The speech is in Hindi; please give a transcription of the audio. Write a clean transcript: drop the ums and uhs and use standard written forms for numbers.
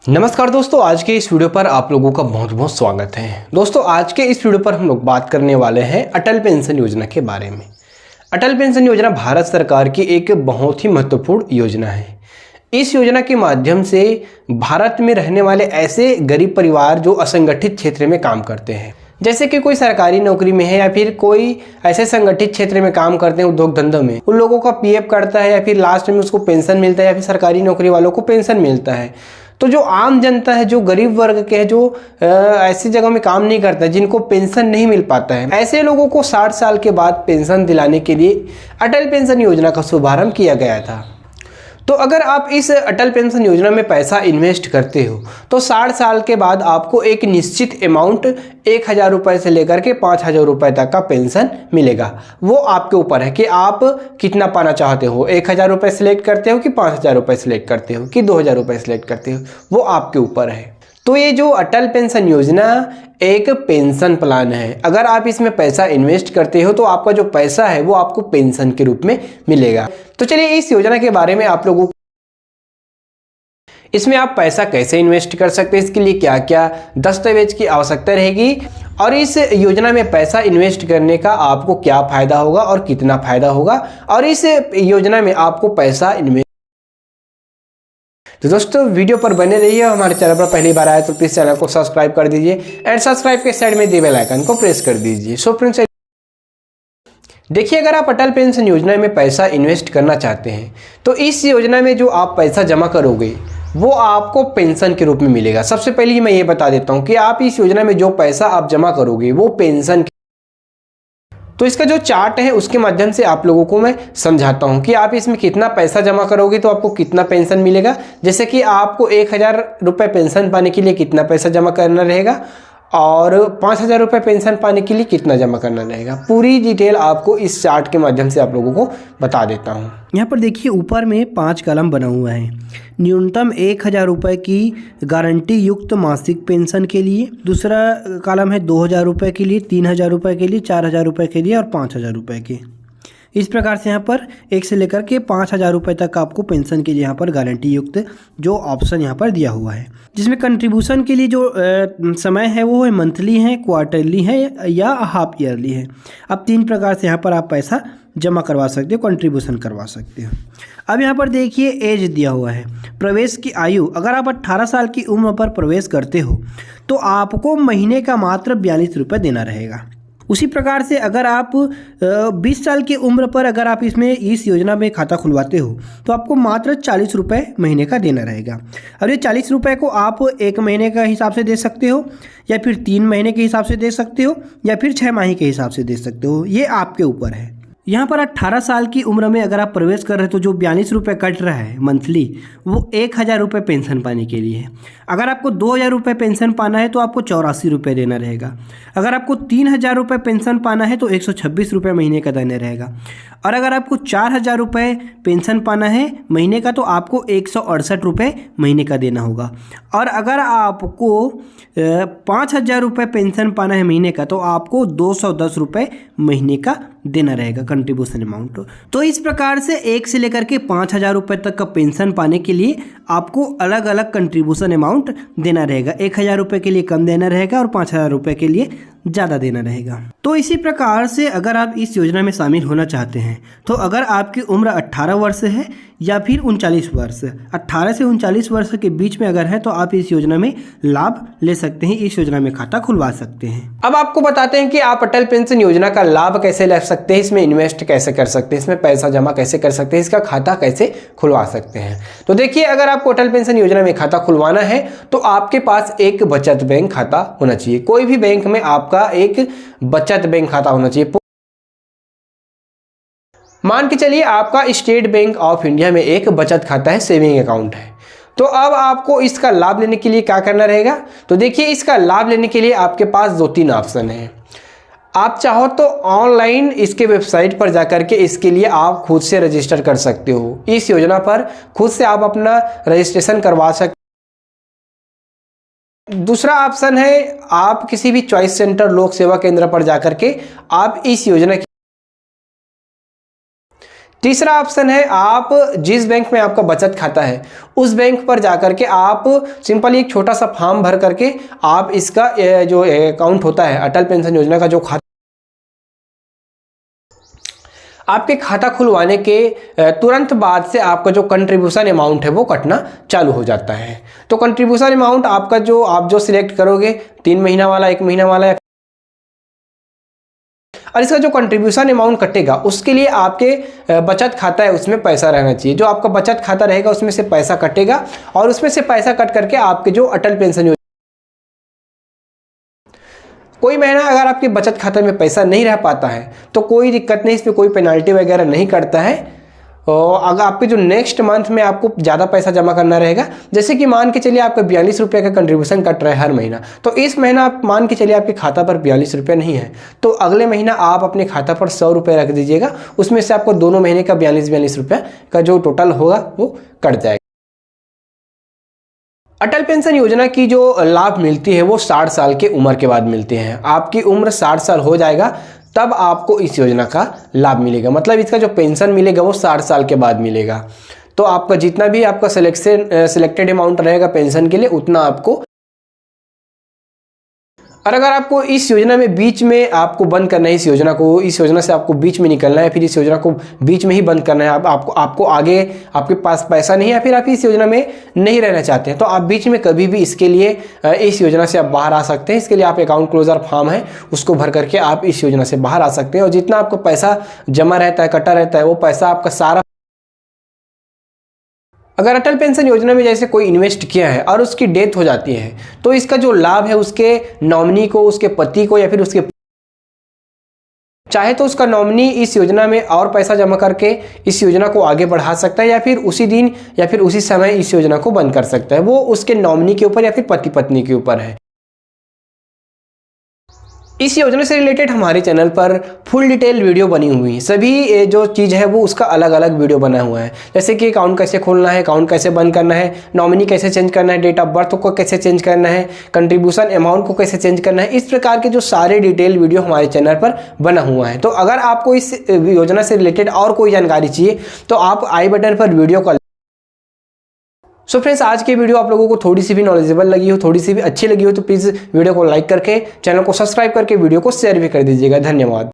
नमस्कार दोस्तों, आज के इस वीडियो पर आप लोगों का बहुत बहुत स्वागत है। दोस्तों, आज के इस वीडियो पर हम लोग बात करने वाले हैं अटल पेंशन योजना के बारे में। अटल पेंशन योजना भारत सरकार की एक बहुत ही महत्वपूर्ण योजना है। इस योजना के माध्यम से भारत में रहने वाले ऐसे गरीब परिवार जो असंगठित क्षेत्र में काम करते हैं, जैसे कि कोई सरकारी नौकरी में है या फिर कोई ऐसे संगठित क्षेत्र में काम करते हैं, उद्योग धंधों में, उन लोगों का पीएफ कटता है या फिर लास्ट में उसको पेंशन मिलता है या फिर सरकारी नौकरी वालों को पेंशन मिलता है। तो जो आम जनता है, जो गरीब वर्ग के है, जो ऐसी जगह में काम नहीं करता है, जिनको पेंशन नहीं मिल पाता है, ऐसे लोगों को 60 साल के बाद पेंशन दिलाने के लिए अटल पेंशन योजना का शुभारंभ किया गया था। तो अगर आप इस अटल पेंशन योजना में पैसा इन्वेस्ट करते हो तो 60 साल के बाद आपको एक निश्चित अमाउंट 1000 रुपये से लेकर के 5000 रुपये तक का पेंशन मिलेगा। वो आपके ऊपर है कि आप कितना पाना चाहते हो, 1000 रुपये सेलेक्ट करते हो कि 5000 रुपये सेलेक्ट करते हो कि 2000 रुपये सेलेक्ट करते हो, वो आपके ऊपर है। तो ये जो अटल पेंशन योजना एक पेंशन प्लान है। अगर आप इसमें पैसा इन्वेस्ट करते हो तो आपका जो पैसा है वो आपको पेंशन के रूप में मिलेगा। तो चलिए इस योजना के बारे में आप लोगों को, इसमें आप पैसा कैसे इन्वेस्ट कर सकते हैं, इसके लिए क्या क्या दस्तावेज की आवश्यकता रहेगी और इस योजना में पैसा इन्वेस्ट करने का आपको क्या फायदा होगा और कितना फायदा होगा, और इस योजना में आपको पैसा इन्वेस्ट। तो दोस्तों, वीडियो पर बने रहिए। हमारे चैनल पर पहली बार आए तो प्लीज चैनल को सब्सक्राइब कर दीजिए एंड सब्सक्राइब के साइड में दिए बेल आइकन को प्रेस कर दीजिए। सो फ्रेंड्स, देखिए, अगर आप अटल पेंशन योजना में पैसा इन्वेस्ट करना चाहते हैं तो इस योजना में जो आप पैसा जमा करोगे वो आपको पेंशन के रूप में मिलेगा। सबसे पहले मैं ये बता देता हूँ कि आप इस योजना में जो पैसा आप जमा करोगे वो पेंशन, तो इसका जो चार्ट है उसके माध्यम से आप लोगों को मैं समझाता हूं कि आप इसमें कितना पैसा जमा करोगे तो आपको कितना पेंशन मिलेगा। जैसे कि आपको 1000 रुपये पेंशन पाने के लिए कितना पैसा जमा करना रहेगा और 5000 रुपये पेंशन पाने के लिए कितना जमा करना रहेगा, पूरी डिटेल आपको इस चार्ट के माध्यम से आप लोगों को बता देता हूँ। यहाँ पर देखिए, ऊपर में 5 कॉलम बना हुआ है। न्यूनतम 1000 रुपये की गारंटी युक्त मासिक पेंशन के लिए, दूसरा कॉलम है 2000 रुपये के लिए, 3000 रुपये के लिए, 4000 रुपये के लिए और 5000 रुपये के। इस प्रकार से यहाँ पर 1 से लेकर के 5000 रुपये तक आपको पेंशन के लिए यहाँ पर गारंटी युक्त जो ऑप्शन यहाँ पर दिया हुआ है, जिसमें कंट्रीब्यूशन के लिए जो समय है वो है मंथली है, क्वार्टरली है या हाफ ईयरली है। अब 3 प्रकार से यहाँ पर आप पैसा जमा करवा सकते हो, कंट्रीब्यूशन करवा सकते हो। अब यहाँ पर देखिए, एज दिया हुआ है, प्रवेश की आयु। अगर आप 18 साल की उम्र पर प्रवेश करते हो तो आपको महीने का मात्र 42 रुपये देना रहेगा। उसी प्रकार से अगर आप 20 साल की उम्र पर अगर आप इसमें इस योजना में खाता खुलवाते हो तो आपको मात्र 40 रुपये महीने का देना रहेगा। और ये 40 रुपये को आप 1 महीने का हिसाब से दे सकते हो या फिर 3 महीने के हिसाब से दे सकते हो या फिर 6 माह के हिसाब से दे सकते हो, ये आपके ऊपर है। यहाँ पर 18 साल की उम्र में अगर आप प्रवेश कर रहे हो तो जो 42 रुपये कट रहा है मंथली, वो 1000 रुपये पेंशन पाने के लिए है। अगर आपको 2000 रुपये पेंशन पाना है तो आपको 84 रुपये देना रहेगा। अगर आपको 3000 रुपये पेंशन पाना है तो 126 रुपये महीने का देना रहेगा। और अगर आपको 4000 रुपये पेंशन पाना है महीने का तो आपको 168 रुपये महीने का देना होगा। और अगर आपको 5000 रुपये पेंशन पाना है महीने का तो आपको 210 रुपये महीने का देना रहेगा कंट्रीब्यूशन अमाउंट। तो इस प्रकार से 1 से लेकर के 5000 रुपये तक का पेंशन पाने के लिए आपको अलग अलग कंट्रीब्यूशन अमाउंट देना रहेगा। 1000 रुपये के लिए कम देना रहेगा और 5000 रुपये के लिए ज़्यादा देना रहेगा। तो इसी प्रकार से अगर आप इस योजना में शामिल होना चाहते हैं तो अगर आपकी उम्र 18 वर्ष है या फिर 39 वर्ष, 18 से 39 वर्ष के बीच में अगर है तो आप इस योजना में लाभ ले सकते हैं, इस योजना में खाता खुलवा सकते हैं। अब आपको बताते हैं कि आप अटल पेंशन योजना का लाभ कैसे ले सकते हैं, इसमें इन्वेस्ट कैसे कर सकते हैं, इसमें पैसा जमा कैसे कर सकते हैं, इसका खाता कैसे खुलवा सकते हैं। तो देखिए, अगर आपको अटल पेंशन योजना में खाता खुलवाना है तो आपके पास एक बचत बैंक खाता होना चाहिए। कोई भी बैंक में आपका एक बचत बैंक खाता होना चाहिए। मान के चलिए आपका स्टेट बैंक ऑफ इंडिया में एक बचत खाता है, सेविंग अकाउंट है। तो अब आपको इसका लाभ लेने के लिए क्या करना रहेगा, तो देखिए, इसका लाभ लेने के लिए आपके पास 2-3 ऑप्शन है। आप चाहो तो ऑनलाइन इसके वेबसाइट पर जाकर के इसके लिए आप खुद से रजिस्टर कर सकते हो। इस योजना पर खुद से आप अपना रजिस्ट्रेशन करवा सकते। दूसरा ऑप्शन है, आप किसी भी चॉइस सेंटर लोक सेवा केंद्र पर जाकर के आप इस योजना की तीसरा ऑप्शन है आप जिस बैंक में आपका बचत खाता है उस बैंक पर जाकर के आप सिंपली एक छोटा सा फॉर्म भर करके आप इसका जो अकाउंट होता है अटल पेंशन योजना का जो खाता, आपके खाता खुलवाने के तुरंत बाद से आपका जो कंट्रीब्यूशन अमाउंट है वो कटना चालू हो जाता है। तो कंट्रीब्यूशन अमाउंट आपका जो आप सिलेक्ट करोगे 3 महीना वाला, 1 महीना वाला, और इसका जो कंट्रीब्यूशन अमाउंट कटेगा उसके लिए आपके बचत खाता है उसमें पैसा रहना चाहिए। जो आपका बचत खाता रहेगा उसमें से पैसा कटेगा और उसमें से पैसा कट करके आपके जो अटल पेंशन योजना, कोई महीना अगर आपके बचत खाते में पैसा नहीं रह पाता है तो कोई दिक्कत नहीं, इसमें कोई पेनाल्टी वगैरह नहीं कटता है। और अगर आपके जो नेक्स्ट मंथ में आपको ज़्यादा पैसा जमा करना रहेगा, जैसे कि मान के चलिए आपका 42 रुपये का कंट्रीब्यूशन कट रहा है हर महीना, तो इस महीना आप मान के चलिए आपके खाता पर 42 रुपये नहीं है तो अगले महीना आप अपने खाता पर 100 रुपये रख दीजिएगा, उसमें से आपको दोनों महीने का 42 रुपये का जो टोटल होगा वो कट जाएगा। अटल पेंशन योजना की जो लाभ मिलती है वो 60 साल की उम्र के बाद मिलती है। आपकी उम्र 60 साल हो जाएगा तब आपको इस योजना का लाभ मिलेगा, मतलब इसका जो पेंशन मिलेगा वो 60 साल के बाद मिलेगा। तो आपका जितना भी आपका सिलेक्टेड अमाउंट रहेगा पेंशन के लिए उतना आपको, और अगर आपको इस योजना में बीच में आपको बंद करना है, इस योजना से आपको बीच में निकलना है, फिर इस योजना को बीच में ही बंद करना है, आपको आगे आपके पास पैसा नहीं है, फिर आप इस योजना में नहीं रहना चाहते हैं तो आप बीच में कभी भी इसके लिए इस योजना से आप बाहर आ सकते हैं। इसके लिए आप अकाउंट क्लोजर फॉर्म है उसको भर करके आप इस योजना से बाहर आ सकते हैं और जितना आपको पैसा जमा रहता है, कटा रहता है, वो पैसा आपका सारा, अगर अटल पेंशन योजना में जैसे कोई इन्वेस्ट किया है और उसकी डेथ हो जाती है तो इसका जो लाभ है उसके नॉमिनी को, उसके पति को, या फिर उसके, चाहे तो उसका नॉमिनी इस योजना में और पैसा जमा करके इस योजना को आगे बढ़ा सकता है या फिर उसी दिन या फिर उसी समय इस योजना को बंद कर सकता है। वो उसके नॉमिनी के ऊपर या फिर पति पत्नी के ऊपर है। इस योजना से रिलेटेड हमारे चैनल पर फुल डिटेल वीडियो बनी हुई है, सभी जो चीज़ है वो उसका अलग अलग वीडियो बना हुआ है, जैसे कि अकाउंट कैसे खोलना है, अकाउंट कैसे बंद करना है, नॉमिनी कैसे चेंज करना है, डेट ऑफ बर्थ को कैसे चेंज करना है, कंट्रीब्यूशन अमाउंट को कैसे चेंज करना है, इस प्रकार के जो सारे डिटेल वीडियो हमारे चैनल पर बना हुआ है। तो अगर आपको इस योजना से रिलेटेड और कोई जानकारी चाहिए तो आप आई बटन पर वीडियो कॉल। सो फ्रेंड्स, आज की वीडियो आप लोगों को थोड़ी सी भी नॉलेजेबल लगी हो, थोड़ी सी भी अच्छी लगी हो तो प्लीज़ वीडियो को लाइक करके, चैनल को सब्सक्राइब करके वीडियो को शेयर भी कर दीजिएगा। धन्यवाद।